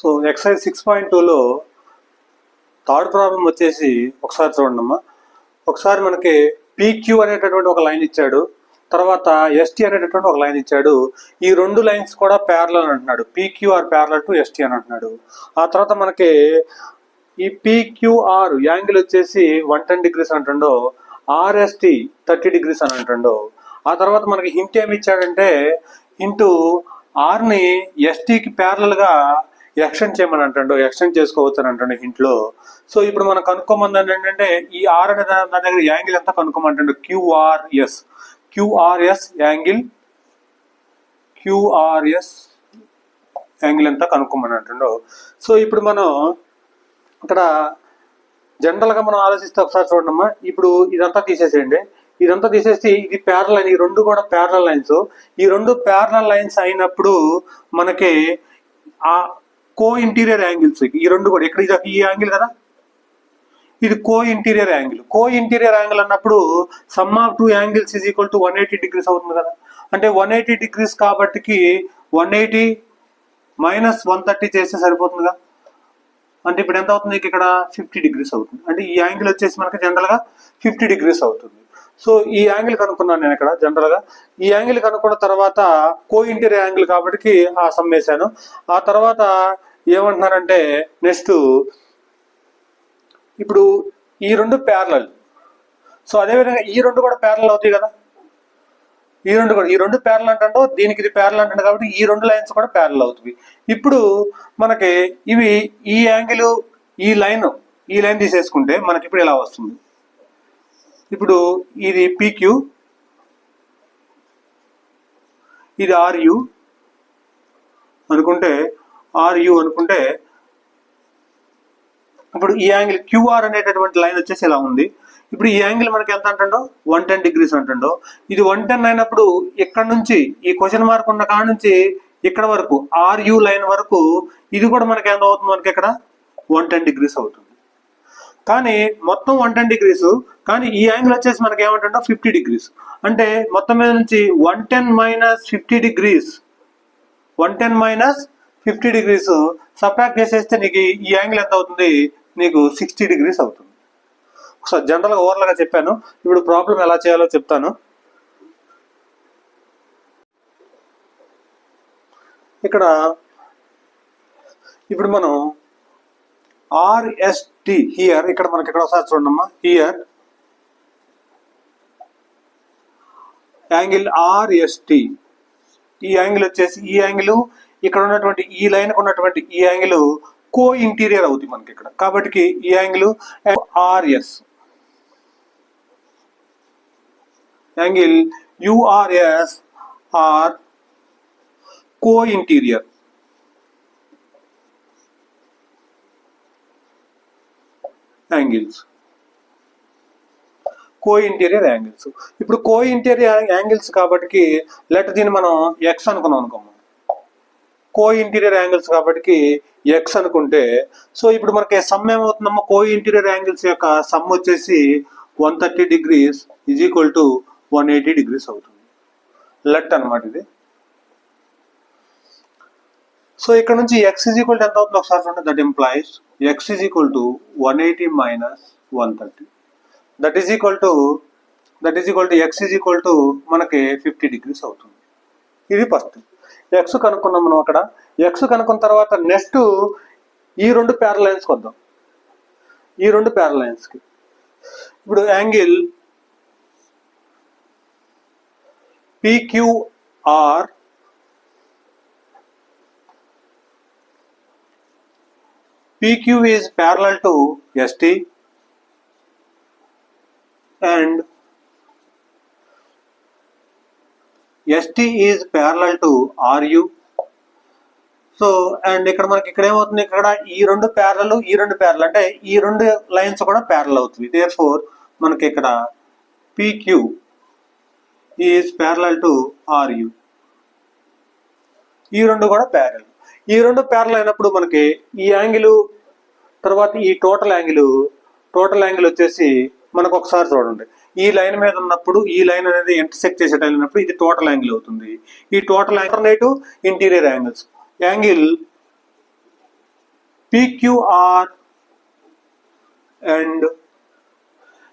So excise 6.2లో third problem వచ్చేసి ఒకసారి చూడండి అమ్మా. ఒకసారి మనకి పీక్యూ అనేటటువంటి ఒక లైన్ ఇచ్చాడు, తర్వాత ఎస్టీ అనేటటువంటి ఒక లైన్ ఇచ్చాడు. ఈ రెండు లైన్స్ కూడా ప్యారలల్ అంటున్నాడు, పీక్యూఆర్ ప్యారలల్ టు ఎస్టీ అని అంటున్నాడు. ఆ తర్వాత మనకి ఈ పీక్యూఆర్ యాంగిల్ వచ్చేసి 110 degrees అంటుండో, ఆర్ఎస్టీ 30 degrees అని అంటుండో. ఆ తర్వాత మనకి హింట్ ఏమి ఇచ్చాడంటే ఇంటూ ఆర్ని ఎస్టీకి ప్యారలల్గా ఎక్స్టెండ్ చేయమని అంటాడు, ఎక్స్టెండ్ చేసుకోవచ్చు అని అంటాడు హింట్లో. సో ఇప్పుడు మనం కనుక్కోమని ఏంటంటే ఈ ఆర్ అనే దాని దగ్గర యాంగిల్ ఎంత కనుక్కోమంటాడు, క్యూఆర్ఎస్. క్యూఆర్ఎస్ యాంగిల్ ఎంత కనుక్కోమని అంటుండో. సో ఇప్పుడు మనం ఇక్కడ జనరల్గా మనం ఆలోచిస్తే ఒకసారి చూడమ్మా. ఇప్పుడు ఇదంతా తీసేసేయండి, ఇదంతా తీసేసి ఇది ప్యారల్ లైన్, ఈ రెండు కూడా ప్యారల్ లైన్స్. ఈ రెండు ప్యారల్ లైన్స్ అయినప్పుడు మనకి ఆ కో ఇంటీరియర్ యాంగిల్స్ ఈ రెండు కూడా ఇక్కడ ఇది ఈ యాంగిల్ కదా, ఇది కో ఇంటీరియర్ యాంగిల్. కో ఇంటీరియర్ యాంగిల్ అన్నప్పుడు sum of two angles is equal to 180 degrees అవుతుంది కదా. అంటే 180 degrees కాబట్టి 180 మైనస్ 130 చేస్తే సరిపోతుందిగా. అంటే ఇప్పుడు ఎంత అవుతుంది, ఇక్కడ 50 degrees అవుతుంది. అంటే ఈ యాంగిల్ వచ్చేసి మనకి జనరల్గా 50 degrees అవుతుంది. సో ఈ యాంగిల్ కనుక్కున్నాను నేను ఇక్కడ జనరల్గా. ఈ యాంగిల్ కనుక్కున్న తర్వాత కో ఇంటీరియర్ యాంగిల్ కాబట్టి ఆ సమ్ వేసాను. ఆ తర్వాత ఏమంటున్నారంటే నెక్స్ట్ ఇప్పుడు ఈ రెండు ప్యారలల్. సో అదేవిధంగా ఈ రెండు కూడా ప్యారలల్ అవుతాయి కదా, ఈ రెండు ప్యారలల్ అంటాడో దీనికి ఇది ప్యారలల్ అంటాడు కాబట్టి ఈ రెండు లైన్స్ కూడా ప్యారలల్ అవుతుంది. ఇప్పుడు మనకి ఇవి ఈ యాంగిల్ ఈ లైన్ తీసేసుకుంటే మనకి ఇప్పుడు ఇలా వస్తుంది. ఇప్పుడు ఇది పీక్యూ, ఇది ఆర్యు అనుకుంటే ఇప్పుడు ఈ యాంగిల్ క్యూఆర్ అనేటటువంటి లైన్ వచ్చేసి ఇలా ఉంది. ఇప్పుడు ఈ యాంగిల్ మనకి ఎంత అంటుండో 110 degrees అంటుండో. ఇది 110 అయినప్పుడు ఇక్కడ నుంచి ఈ క్వశ్చన్ మార్క్ ఉన్న కాడ నుంచి ఇక్కడ వరకు ఆర్యు లైన్ వరకు ఇది కూడా మనకి ఎంత అవుతుంది, మనకి ఇక్కడ 110 degrees అవుతుంది. కానీ మొత్తం 110 degrees, కానీ ఈ యాంగిల్ వచ్చేసి మనకి ఏమంటుండో 50 degrees. అంటే మొత్తం మీద నుంచి 110 మైనస్ 50 degrees సబ్ట్రాక్ట్ చేసేస్తే నీకు ఈ యాంగిల్ ఎంత అవుతుంది, నీకు 60 degrees అవుతుంది. ఒకసారి జనరల్గా ఓవర్లాగా చెప్పాను, ఇప్పుడు ప్రాబ్లం ఎలా చేయాలో చెప్తాను. ఇక్కడ ఇప్పుడు మనం ఆర్ఎస్టి హియర్, ఇక్కడ మనకి ఇక్కడ ఒకసారి చూడమ్మా, హియర్ యాంగిల్ ఆర్ఎస్టి, ఈ యాంగిల్ వచ్చేసి ఈ యాంగిల్ ఇక్కడ ఉన్నటువంటి ఈ లైన్ ఉన్నటువంటి ఈ యాంగిల్ కో ఇంటీరియర్ అవుతుంది మనకి ఇక్కడ. కాబట్టి ఈ angle RS angle URS are co interior angles, co interior angles. ఇప్పుడు కో ఇంటీరియర్ యాంగిల్స్ కాబట్టి లెట్ దీన్ని మనం ఎక్స్ అనుకున్నాం అనుకోము, కో ఇంటీరియర్ యాంగిల్స్ కాబట్టి ఎక్స్ అనుకుంటే, సో ఇప్పుడు మనకి సమ్ ఏమవుతుందమ్మా, కో ఇంటీరియర్ యాంగిల్స్ యొక్క సమ్ వచ్చేసి 130 degrees is equal to 180 degrees అవుతుంది. లెట్ అనమాట ఇది. సో ఇక్కడ నుంచి ఎక్స్ ఈజ్ ఈక్వల్ టు ఎంత అవుతుంది ఒకసారి చూడండి. That implies X is equal to 180 minus 130. That is equal to X is equal to మనకి 50 degrees అవుతుంది. ఇది ఫస్ట్ ఎక్స్ కనుక్కున్నాం మనం. అక్కడ ఎక్స్ కనుక్కున్న తర్వాత నెక్స్ట్ ఈ రెండు ప్యారల్ లైన్స్కి వద్దాం. ఈ రెండు ప్యారల్ లైన్స్కి ఇప్పుడు angle PQR PQ is parallel to ST and ST is parallel to RU. So and ఇక్కడ మనకి ఇక్కడ ఏమవుతుంది, ఇక్కడ ఈ రెండు ప్యారల్ అంటే ఈ రెండు లైన్స్ కూడా ప్యారల్ అవుతుంది. దేర్ఫోర్ మనకి ఇక్కడ PQ is parallel to RU. ఈ రెండు కూడా ప్యారల్. ఈ రెండు ప్యారల్ అయినప్పుడు మనకి ఈ యాంగిల్ తర్వాత ఈ టోటల్ యాంగిల్ వచ్చేసి మనకు ఒకసారి చూడండి, ఈ లైన్ మీద ఉన్నప్పుడు ఈ లైన్ అనేది ఇంటర్సెక్ట్ చేసే టైం ఉన్నప్పుడు ఇది టోటల్ యాంగిల్ అవుతుంది. ఈ total alternative interior angles angle PQR and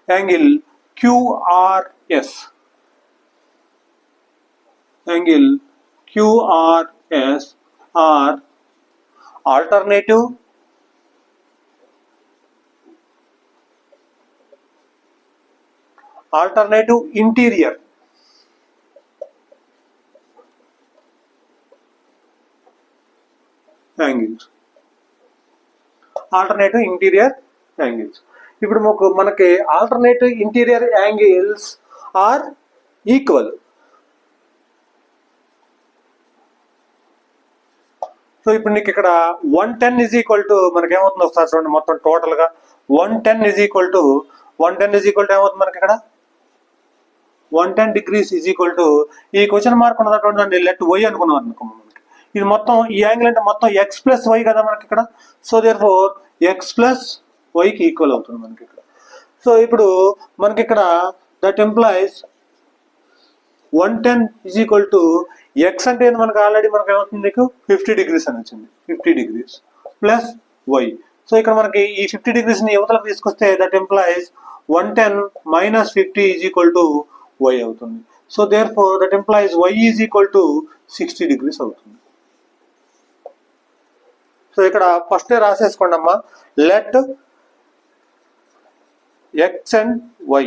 angle QRS. Angle QRS are alternative interior angles. Alternative interior angles. ఇప్పుడు మనకి alternative interior angles are equal. So ఇప్పుడు నీకు ఇక్కడ 110 ఈజ్ ఈక్వల్ టు మనకి ఏమవుతుంది ఒకసారి చూడండి. మొత్తం టోటల్ గా 110 ఈజ్ ఈక్వల్ టు ఏమవుతుంది మనకి ఇక్కడ 110 degrees ఈజ్ ఈక్వల్ టు ఈ క్వశ్చన్ మార్క్ ఉన్నటువంటి దాన్ని లెట్ వై అనుకున్నాం అనుకో. ఇది మొత్తం ఈ యాంగిల్ అంటే మొత్తం ఎక్స్ ప్లస్ వై కదా మనకి ఇక్కడ. So therefore x plus వైకి ఈక్వల్ అవుతుంది మనకి ఇక్కడ. సో ఇప్పుడు మనకి ఇక్కడ that implies 110 is equal to x అంటే మనకు ఆల్రెడీ మనకు ఏమవుతుంది నీకు 50 degrees అని వచ్చింది. 50 degrees ప్లస్ వై. సో ఇక్కడ మనకి ఈ 50 degrees ని యువతలకు తీసుకొస్తే that implies 110 minus 50 is equal to y అవుతుంది. So therefore that implies y is equal to 60 degrees అవుతుంది. సో ఇక్కడ ఫస్ట్ రాసేసుకోండి అమ్మా, let x and y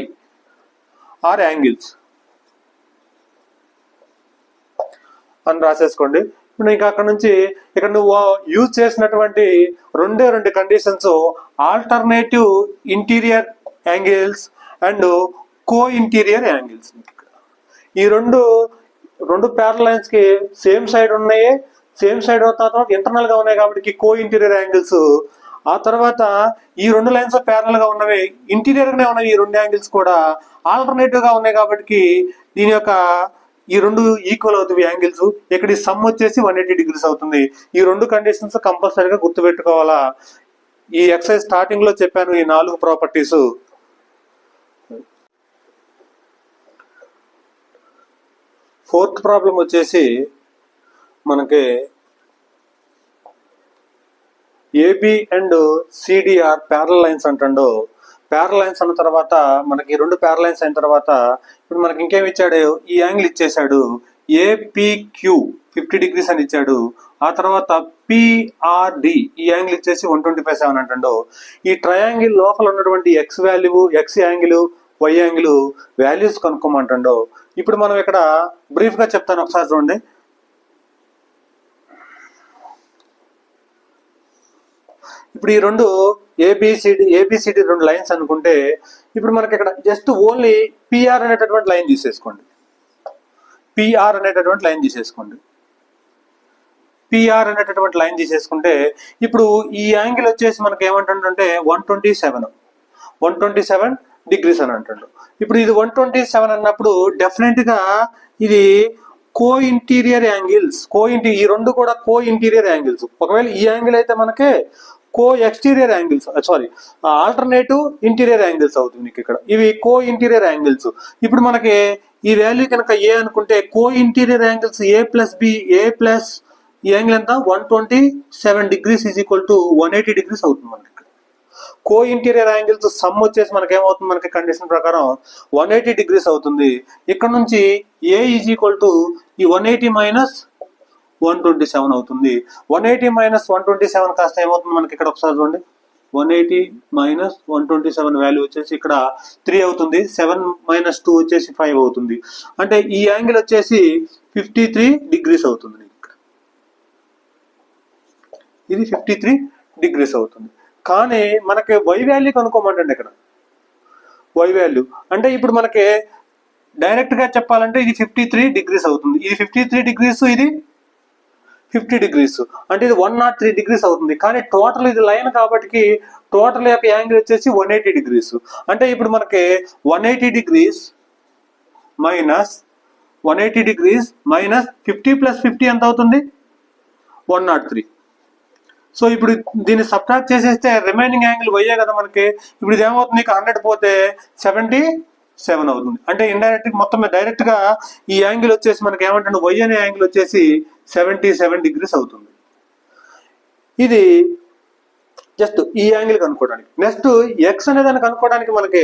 are angles అని రాసేసుకోండి. ఇప్పుడు ఇంకా అక్కడ నుంచి ఇక్కడ నువ్వు యూజ్ చేసినటువంటి రెండు conditions alternative interior angles and co interior angles. ఈ రెండు ప్యారల్ లైన్స్ కి సేమ్ సైడ్ ఉన్నాయి, సేమ్ సైడ్ తర్వాత ఇంటర్నల్ గా ఉన్నాయి కాబట్టి కో ఇంటీరియర్ యాంగిల్స్. ఆ తర్వాత ఈ రెండు లైన్స్ ప్యారల్ గా ఉన్నవి ఇంటీరియర్ గానే ఉన్నాయి. ఈ రెండు యాంగిల్స్ కూడా ఆల్టర్నేటివ్ గా ఉన్నాయి కాబట్టి దీని యొక్క ఈ రెండు ఈక్వల్ అవుతుంది యాంగిల్స్. ఇక్కడ ఈ సమ్ వచ్చేసి 180 degrees అవుతుంది. ఈ రెండు కండిషన్స్ కంపల్సరీగా గుర్తుపెట్టుకోవాలా. ఈ ఎక్సర్సైజ్ స్టార్టింగ్ లో చెప్పాను ఈ 4 ప్రాపర్టీస్. ఫోర్త్ ప్రాబ్లం వచ్చేసి మనకి AB and CD are parallel lines అంటాడు. ప్యారల్ లైన్స్ అన్న తర్వాత మనకి రెండు ప్యారల్ లైన్స్ అయిన తర్వాత ఇప్పుడు మనకి ఇంకేమి ఇచ్చాడు, ఈ యాంగిల్ ఇచ్చేసాడు ఏపీక్యూ 50 degrees అని ఇచ్చాడు. ఆ తర్వాత పిఆర్డి ఈ యాంగిల్ ఇచ్చేసి 125.7 అంటాడు. ఈ ట్రయాంగిల్ లోపల ఉన్నటువంటి x value, x angle, y angle values కనుక్కోమంటాడు. ఇప్పుడు మనం ఇక్కడ బ్రీఫ్ గా చెప్తాను, ఒకసారి చూడండి. ఇప్పుడు ఈ రెండు ఏబిసిడి రెండు లైన్స్ అనుకుంటే ఇప్పుడు మనకి ఇక్కడ జస్ట్ ఓన్లీ పిఆర్ అనేటటువంటి లైన్ తీసేసుకోండి. పిఆర్ అనేటటువంటి లైన్ తీసేసుకుంటే ఇప్పుడు ఈ యాంగిల్ వచ్చేసి మనకి ఏమంటుంటే 127 degrees అని అంటాడు. ఇప్పుడు ఇది 127 అన్నప్పుడు డెఫినెట్ గా ఇది కో ఇంటీరియర్ యాంగిల్స్. ఈ రెండు కూడా కో ఇంటీరియర్ యాంగిల్స్. ఒకవేళ ఈ యాంగిల్ అయితే మనకే co exterior angles, alternative interior angles అవుతుంది మీకు ఇక్కడ. ఇవి కో ఇంటీరియర్ యాంగిల్స్. ఇప్పుడు మనకి ఈ వాల్యూ కనుక ఏ అనుకుంటే కో ఇంటీరియర్ యాంగిల్స్ ఏ ప్లస్ బి, ఏ ప్లస్ ఈ యాంగిల్ ఎంత 127 degrees is equal to 180 degrees అవుతుంది మనకి. కో ఇంటీరియర్ యాంగిల్స్ సమ్ వచ్చేసి మనకి ఏమవుతుంది, మనకి కండిషన్ ప్రకారం 180 degrees అవుతుంది. ఇక్కడ నుంచి ఏ ఈజ్ ఈక్వల్ టు ఈ 180 మైనస్ 127 అవుతుంది. 180 మైనస్ 127 కాస్త ఏమవుతుంది మనకి ఇక్కడ ఒకసారి చూడండి. 180 మైనస్ 127 వాల్యూ వచ్చేసి ఇక్కడ 3 అవుతుంది. 7 మైనస్ 2 వచ్చేసి 5 అవుతుంది. అంటే ఈ యాంగిల్ వచ్చేసి 53 degrees అవుతుంది. ఇది 53 degrees అవుతుంది. కానీ మనకి వై వాల్యూ కనుక్కోమంటండి. ఇక్కడ వై వాల్యూ అంటే ఇప్పుడు మనకి డైరెక్ట్ గా చెప్పాలంటే ఇది 53 degrees అవుతుంది. ఇది 53 degrees, ఇది 50 degrees, అంటే ఇది 103 degrees అవుతుంది. కానీ టోటల్ ఇది లైన్ కాబట్టి టోటల్ యొక్క యాంగిల్ వచ్చేసి 180 degrees. అంటే ఇప్పుడు మనకి 180 degrees మైనస్ 50 ప్లస్ 50 ఎంత అవుతుంది 103. సో ఇప్పుడు దీన్ని సబ్ట్రాక్ట్ చేసేస్తే రిమైనింగ్ యాంగిల్ వైయే కదా మనకి. ఇప్పుడు ఇది ఏమవుతుంది, 100 పోతే 77 అవుతుంది. అంటే ఇండైరెక్ట్ మొత్తం డైరెక్ట్ గా ఈ యాంగిల్ వచ్చేసి మనకి ఏమంటే వై అనే యాంగిల్ వచ్చేసి 77 degrees అవుతుంది. ఇది జస్ట్ ఈ యాంగిల్ కనుక్కోవడానికి. నెక్స్ట్ ఎక్స్ అనే దాన్ని కనుక్కోవడానికి మనకి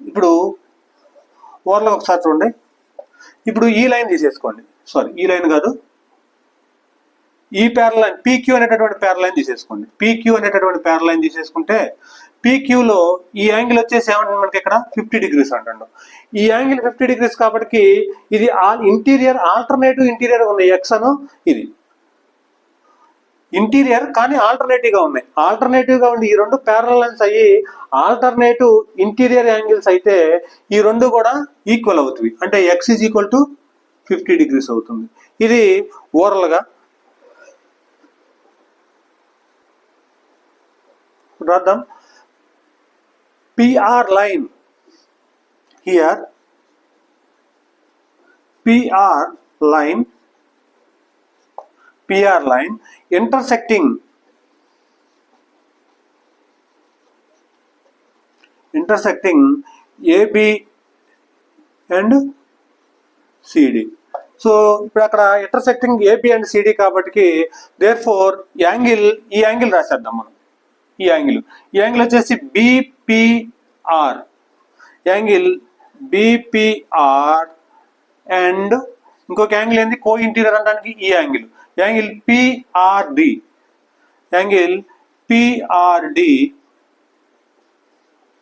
ఇప్పుడు ఓవర్లో ఒకసారి చూడండి. ఇప్పుడు ఈ లైన్ తీసేసుకోండి, సారీ ఈ లైన్ కాదు, ఈ ప్యారల్ లైన్ పీక్యూ అనేటటువంటి ప్యారల్ లైన్ తీసేసుకోండి. పీక్యూ అనేటటువంటి ప్యారల్ లైన్ తీసేసుకుంటే పీక్యూలో ఈ యాంగిల్ వచ్చేసి ఏమంటుంది మనకి ఇక్కడ 50 degrees అంటాడు. ఈ యాంగిల్ 50 degrees కాబట్టి ఇది ఇంటీరియర్ ఆల్టర్నేటివ్ ఇంటీరియర్ ఉన్నాయి ఎక్స్ అను ఇది ఇంటీరియర్ కానీ ఆల్టర్నేటివ్ గా ఉన్నాయి. ఆల్టర్నేటివ్ గా ఉండి ఈ రెండు ప్యారల్ లైన్స్ అయ్యి ఆల్టర్నేటివ్ ఇంటీరియర్ యాంగిల్స్ అయితే ఈ రెండు కూడా ఈక్వల్ అవుతుంది. అంటే X is equal to 50 degrees అవుతుంది. ఇది ఓవరాల్ గా రాద్దాం. PR line here, PR line intersecting AB and CD. So ఇప్పుడు అక్కడ ఇంటర్సెక్టింగ్ AB అండ్ CD కాబట్టి దేర్ ఫోర్ యాంగిల్ ఈ యాంగిల్ రాసేద్దాం మనం. ఈ యాంగిల్ వచ్చేసి BPR, యాంగిల్ BPR అండ్ ఇంకొక యాంగిల్ ఏంది కో ఇంటీరియర్ అనడానికి ఈ angle PRD, angle PRD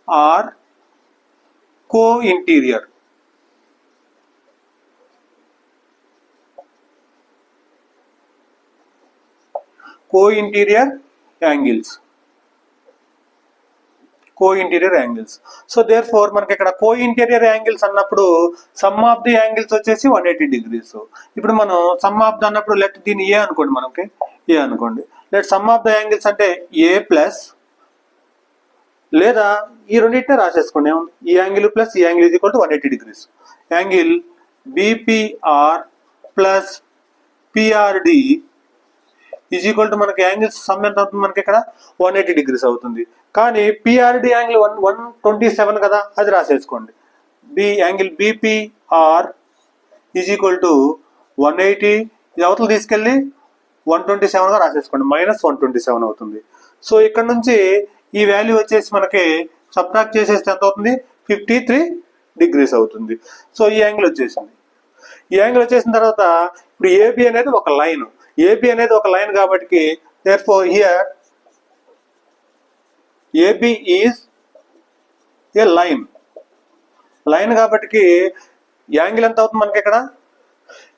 are co interior. Co interior angles. So therefore మనకి ఇక్కడ కోఇంటీరియర్ యాంగిల్స్ అన్నప్పుడు సమ్ ఆఫ్ ది యాంగిల్స్ వచ్చేసి 180 degrees. ఇప్పుడు మనం సమ్ ఆఫ్ ది అన్నప్పుడు లెట్ దీన్ని ఏ అనుకోండి, మనకి ఏ అనుకోండి. Let some of the angles అంటే ఏ ప్లస్, లేదా ఈ రెండింటినే రాసేసుకోండి. ఈ యాంగిల్ ప్లస్ ఈ angle is equal to 180 degrees. Angle BPR plus PRD is equal to మనకి యాంగిల్స్ సమ్ ఎంత అవుతుంది మనకి ఇక్కడ 180 degrees అవుతుంది. కానీ PRD యాంగిల్ 127 కదా, అది రాసేసుకోండి. Angle BPR is equal to 180, ఇది అవతల తీసుకెళ్ళి 127 గా రాసేసుకోండి, -127 అవుతుంది. సో ఇక్కడ నుంచి ఈ వాల్యూ వచ్చేసి మనకి సబ్ట్రాక్ట్ చేసేస్తే ఎంత అవుతుంది, 53 degrees అవుతుంది. సో ఈ యాంగిల్ వచ్చేసింది. ఈ యాంగిల్ వచ్చేసిన తర్వాత ఇప్పుడు AB అనేది ఒక లైన్ కాబట్టి therefore here AB is a line కాబట్టి యాంగిల్ ఎంత అవుతుంది మనకి ఇక్కడ,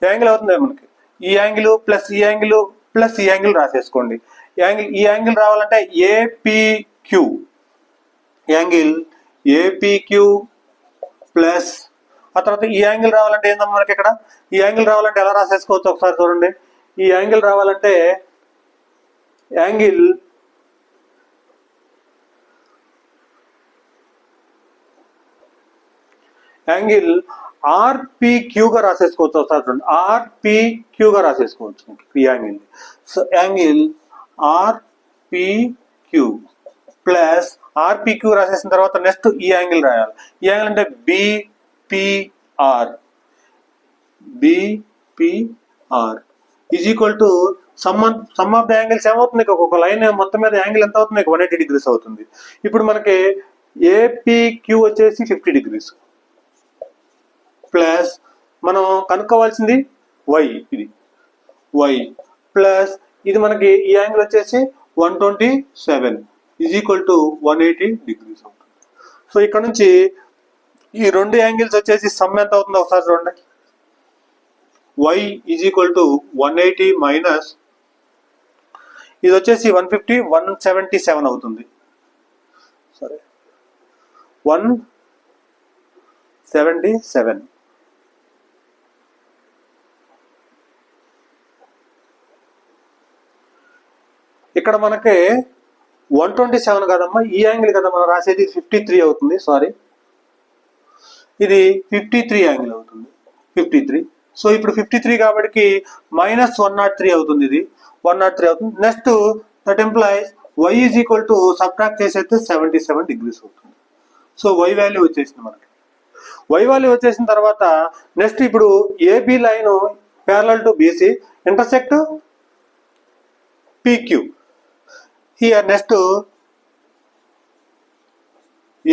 యాంగిల్ అవుతుంది మనకి ఈ యాంగిల్ ప్లస్ ఈ యాంగిల్ ప్లస్ ఈ యాంగిల్ రాసేసుకోండి. ఈ యాంగిల్ రావాలంటే APQ, యాంగిల్ APQ ప్లస్ ఆ తర్వాత ఈ యాంగిల్ రావాలంటే ఏందమ్మా మనకి ఇక్కడ, ఈ యాంగిల్ రావాలంటే ఎలా రాసేసుకోవచ్చు ఒకసారి చూడండి. ఈ యాంగిల్ రావాలంటే యాంగిల్ RPQ గా రాసేసుకోవచ్చు ఒకసారి చూడండి. RPQ గా రాసేసుకోవచ్చు ఈ angle. So angle RPQ plus RPQ రాసేసిన తర్వాత నెక్స్ట్ ఈ యాంగిల్ రాయాలి. ఈ యాంగిల్ అంటే BPR is equal to some of the angles ఏమవుతుంది, ఒక లైన్ మొత్తం మీద యాంగిల్ ఎంత అవుతుంది, 180 degrees అవుతుంది. ఇప్పుడు మనకి APQ వచ్చేసి 50 degrees ప్లస్ మనం కనుక్కోవాల్సింది Y, ఇది Y ప్లస్ ఇది మనకి ఈ యాంగిల్ వచ్చేసి 127 ఈజ్ ఈక్వల్ టు 180 degrees అవుతుంది. సో ఇక్కడ నుంచి ఈ రెండు యాంగిల్స్ వచ్చేసి సమ్ ఎంత అవుతుందో ఒకసారి చూడండి. Y is equal to 180 minus ఇది వచ్చేసి 150, 177 అవుతుంది. సరే 177. ఇక్కడ మనకి 127 కదమ్మా, ఈ యాంగిల్ కదా మనం రాసేది 53 అవుతుంది. సారీ, ఇది 53 యాంగిల్ అవుతుంది, 53. సో ఇప్పుడు 53 కాబట్టి -103 అవుతుంది, ఇది 103 అవుతుంది. Next that employees Y is equal to subtract చేసేస్తే 77 degrees అవుతుంది. సో Y వాల్యూ వచ్చేసింది మనకి. Y వాల్యూ వచ్చేసిన తర్వాత నెక్స్ట్ ఇప్పుడు AB line parallel to BC intersect PQ. Here next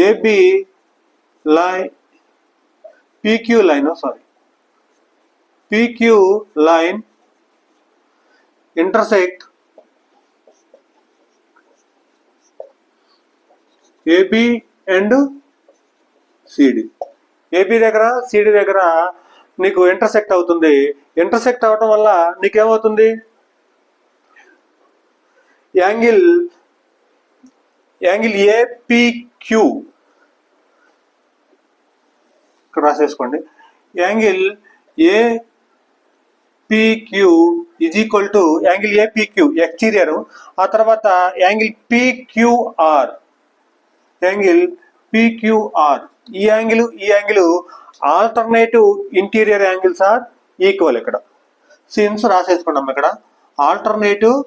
AB line PQ line PQ line intersect AB and CD. AB దగ్గర CD దగ్గర నీకు ఇంటర్సెక్ట్ అవుతుంది. ఇంటర్సెక్ట్ అవటం వల్ల నీకేమవుతుంది, యాంగిల్ ఏపీక్యూ ఇక్కడ రాసేసుకోండి. Angle APQ is equal to angle APQ exterior, ఆ తర్వాత యాంగిల్ పిక్యూఆర్, యాంగిల్ పిక్యూఆర్. ఈ angle alternative interior angles are equal. ఇక్కడ సిన్స్ రాసేసుకున్నాం. ఇక్కడ alternative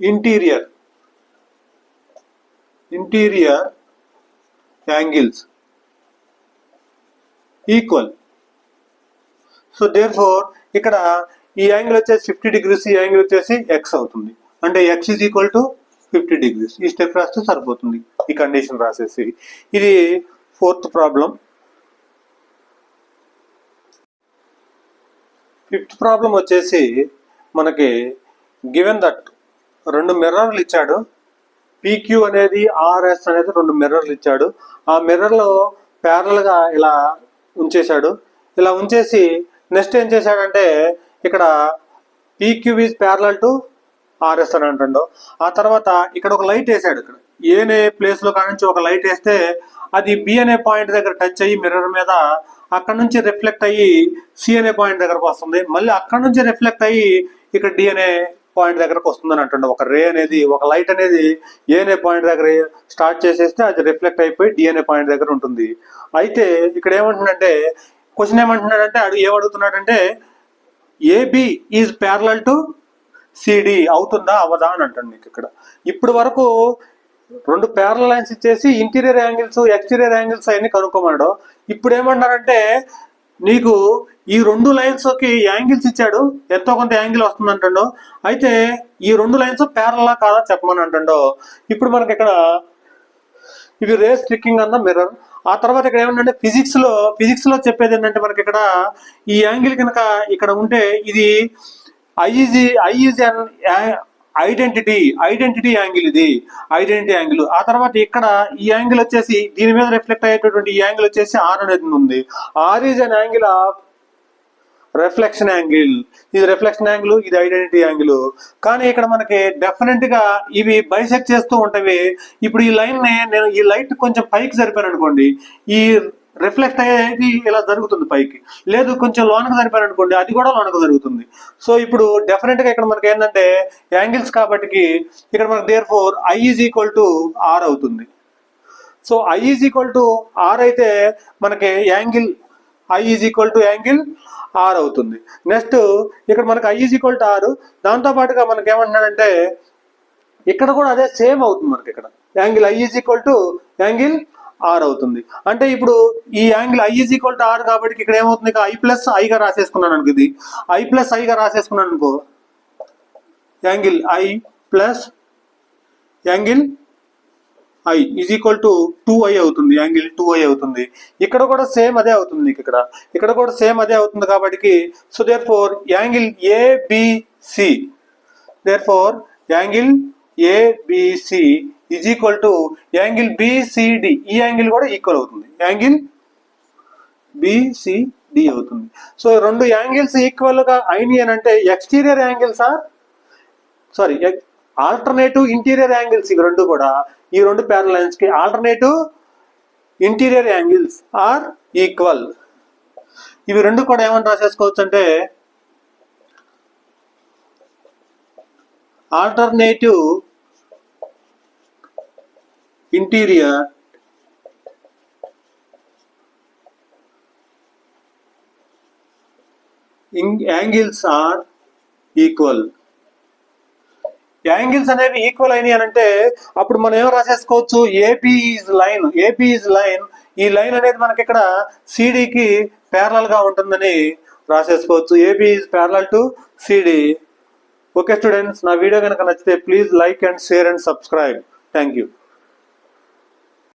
interior angles equal. So therefore ఇక్కడ ఈ యాంగిల్ వచ్చేసి 50 degrees, ఈ యాంగిల్ వచ్చేసి ఎక్స్ అవుతుంది. అంటే X is equal to 50 degrees. ఈ స్టెప్ రాస్తే సరిపోతుంది, ఈ కండిషన్ రాసేసి. ఇది 4th ప్రాబ్లం. 5th ప్రాబ్లం వచ్చేసి మనకి గివెన్ దట్ 2 మిర్రర్లు ఇచ్చాడు. పీక్యూ అనేది ఆర్ఎస్ అనేది 2 మిర్రర్లు ఇచ్చాడు. ఆ మిర్రర్లో ప్యారల్ గా ఇలా ఉంచేశాడు. ఇలా ఉంచేసి నెక్స్ట్ ఏం చేశాడంటే ఇక్కడ PQ is parallel to RS అని అంటుండో. ఆ తర్వాత ఇక్కడ ఒక లైట్ వేసాడు. ఇక్కడ ఏ అనే ప్లేస్ లో కానించి ఒక లైట్ వేస్తే అది బి అనే పాయింట్ దగ్గర టచ్ అయ్యి మిర్రర్ మీద అక్కడ నుంచి రిఫ్లెక్ట్ అయ్యి సి అనే పాయింట్ దగ్గరకు వస్తుంది. మళ్ళీ అక్కడ నుంచి రిఫ్లెక్ట్ అయ్యి ఇక్కడ డి అనే పాయింట్ దగ్గరకు వస్తుందని అంటుండే. ఒక రే అనేది, ఒక లైట్ అనేది ఏ అనే పాయింట్ దగ్గర స్టార్ట్ చేసేస్తే అది రిఫ్లెక్ట్ అయిపోయి డి అనే పాయింట్ దగ్గర ఉంటుంది. అయితే ఇక్కడ ఏమంటున్నాడంటే, క్వశ్చన్ ఏమంటున్నాడంటే, ఏమడుగుతున్నాడంటే AB is parallel to CD అవుతుందా అవదా అని అంటాడు నీకు. ఇక్కడ ఇప్పుడు వరకు 2 ప్యారలల్ లైన్స్ ఇచ్చేసి ఇంటీరియర్ యాంగిల్స్ ఎక్స్టీరియర్ యాంగిల్స్ అవన్నీ కనుక్కోమన్నాడు. ఇప్పుడు ఏమన్నాడంటే నీకు ఈ 2 లైన్స్ కి యాంగిల్స్ ఇచ్చాడు, ఎంతో కొంత యాంగిల్ వస్తుంది అంటాడు. అయితే ఈ 2 లైన్స్ ప్యారలల్ కాదా చెప్పమని అంటాడు. ఇప్పుడు మనకి ఇక్కడ ఇవి రేస్ స్ట్రిక్కింగ్ అన్న మిర్రర్. ఆ తర్వాత ఇక్కడ ఏమంటే ఫిజిక్స్ లో చెప్పేది ఏంటంటే మనకి ఇక్కడ ఈ యాంగిల్ కనుక ఇక్కడ ఉంటే ఇది I is an identity angle, ఇది ఐడెంటిటీ యాంగిల్. ఆ తర్వాత ఇక్కడ ఈ యాంగిల్ వచ్చేసి దీని మీద రిఫ్లెక్ట్ అయ్యేటటువంటి ఈ యాంగిల్ వచ్చేసి ఆర్ అనేది ఉంది. R is an angle of reflection angle. ఇది రిఫ్లెక్షన్ యాంగిల్, ఇది ఐడెంటిటీ యాంగిల్. కానీ ఇక్కడ మనకి డెఫినెట్ గా ఇవి బైసెక్ట్ చేస్తూ ఉంటవి. ఇప్పుడు ఈ లైన్ ని నేను ఈ లైట్ కొంచెం పైకి సరిపోయాను అనుకోండి, ఈ రిఫ్లెక్ట్ అయ్యేది ఇలా జరుగుతుంది పైకి. లేదు కొంచెం లోనకు సరిపోయాను అనుకోండి, అది కూడా లోనకు జరుగుతుంది. సో ఇప్పుడు డెఫినెట్ గా ఇక్కడ మనకి ఏంటంటే యాంగిల్స్ కాబట్టి ఇక్కడ మనకి therefore I is equal to R అవుతుంది. So I is equal to R అయితే మనకి angle I is equal to angle R అవుతుంది. నెక్స్ట్ ఇక్కడ మనకి I is equal to R, దాంతో పాటుగా మనకి ఏమంటున్నాడంటే ఇక్కడ కూడా అదే సేమ్ అవుతుంది. మనకి ఇక్కడ angle I is equal to angle R అవుతుంది. అంటే ఇప్పుడు ఈ angle I is equal to R కాబట్టి ఇక్కడ ఏమవుతుంది, ఐ ప్లస్ ఐగా రాసేసుకున్నాను అనుకో, ఇది ఐ ప్లస్ ఐగా రాసేసుకున్నాను అనుకో, angle I plus angle I is equal to 2i అవుతుంది, యాంగిల్ 2i అవుతుంది. ఇక్కడ కూడా సేమ్ అదే అవుతుంది నీకు, ఇక్కడ కూడా సేమ్ అదే అవుతుంది కాబట్టి so therefore angle ABC, therefore angle ABC is equal to angle BCD. ఈ యాంగిల్ కూడా ఈక్వల్ అవుతుంది, యాంగిల్ బిసిడి అవుతుంది. సో 2 యాంగిల్స్ ఈక్వల్ గా అయినాయి అని అంటే exterior angles alternative interior angles. ఇవి 2 కూడా ఈ 2 ప్యారలల్ లైన్స్ కి alternative interior angles are equal. ఇవి 2 కూడా ఏమని రాసేసుకోవచ్చు అంటే alternative interior angles are equal. Angles అనేవి ఈక్వల్ అయినాయి అని అంటే అప్పుడు మనం ఏం రాసేసుకోవచ్చు, ఏపీ ఈజ్ లైన్. ఈ లైన్ అనేది మనకి ఇక్కడ సిడికి ప్యారలల్ గా ఉంటుందని రాసేసుకోవచ్చు. AP is parallel to CD. Okay students, నా వీడియో కనుక నచ్చితే please like and share and subscribe. Thank you.